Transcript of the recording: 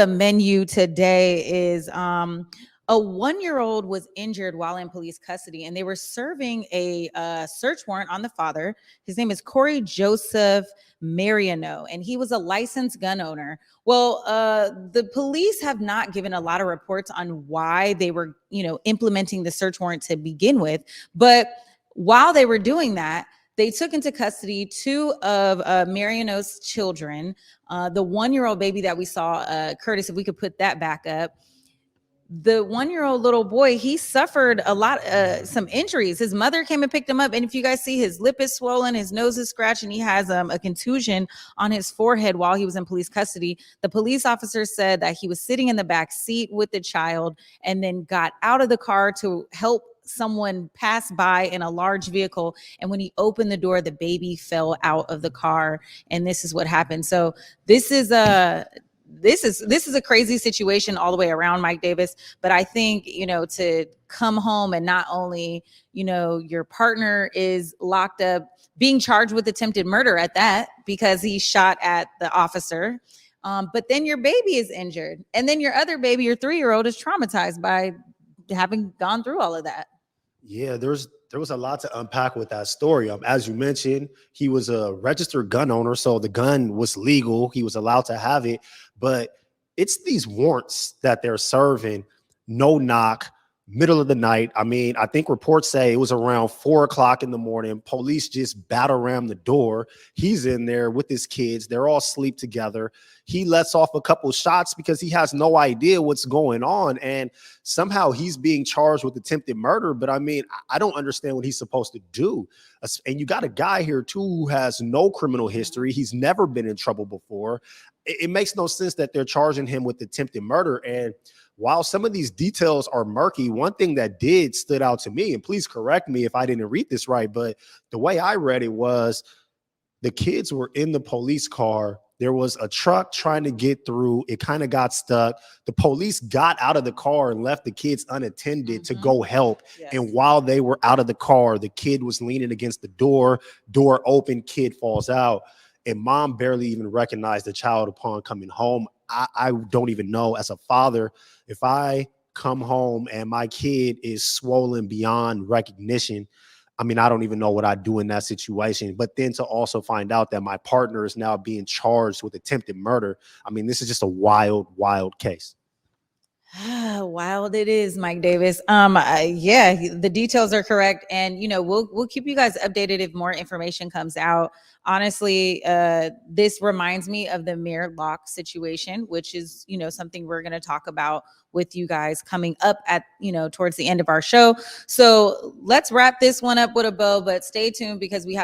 The menu today is a 1-year-old was injured while in police custody, and they were serving a search warrant on the father. His name is Corey Joseph Mariano, and he was a licensed gun owner. Well, the police have not given a lot of reports on why they were, implementing the search warrant to begin with. But while they were doing that, they took into custody two of Mariano's children. The 1-year-old baby that we saw, Curtis, if we could put that back up. The 1-year-old little boy, he suffered some injuries. His mother came and picked him up, and if you guys see, his lip is swollen, his nose is scratched, and he has a contusion on his forehead while he was in police custody. The police officer said that he was sitting in the back seat with the child and then got out of the car to help someone pass by in a large vehicle, and when he opened the door, the baby fell out of the car, and this is what happened. So this is a crazy situation all the way around, Mike Davis. But I think, to come home and not only, your partner is locked up, being charged with attempted murder at that because he shot at the officer. But then your baby is injured. And then your other baby, your 3-year-old, is traumatized by having gone through all of that. Yeah, there was a lot to unpack with that story. As you mentioned, he was a registered gun owner, so the gun was legal. He was allowed to have it, but it's these warrants that they're serving, no knock, middle of the night. I mean, I think reports say it was around 4 o'clock in the morning. Police just battle ram the door. He's in there with his kids. They're all asleep together. He lets off a couple shots because he has no idea what's going on. And somehow he's being charged with attempted murder. But I mean, I don't understand what he's supposed to do. And you got a guy here too who has no criminal history. He's never been in trouble before. It makes no sense that they're charging him with attempted murder. And while some of these details are murky, one thing that did stood out to me, and please correct me if I didn't read this right, but the way I read it was the kids were in the police car. There was a truck trying to get through. It kind of got stuck. The police got out of the car and left the kids unattended to go help. Yes. And while they were out of the car, the kid was leaning against the door open, kid falls out. And mom barely even recognized the child upon coming home. I don't even know, as a father, if I come home and my kid is swollen beyond recognition, I mean, I don't even know what I'd do in that situation. But then to also find out that my partner is now being charged with attempted murder, I mean, this is just a wild, wild case. Wild it is, Mike Davis. Yeah, the details are correct, and we'll keep you guys updated if more information comes out. Honestly, this reminds me of the Mayor Locke situation, which is something we're going to talk about with you guys coming up at towards the end of our show. So let's wrap this one up with a bow, but stay tuned because we have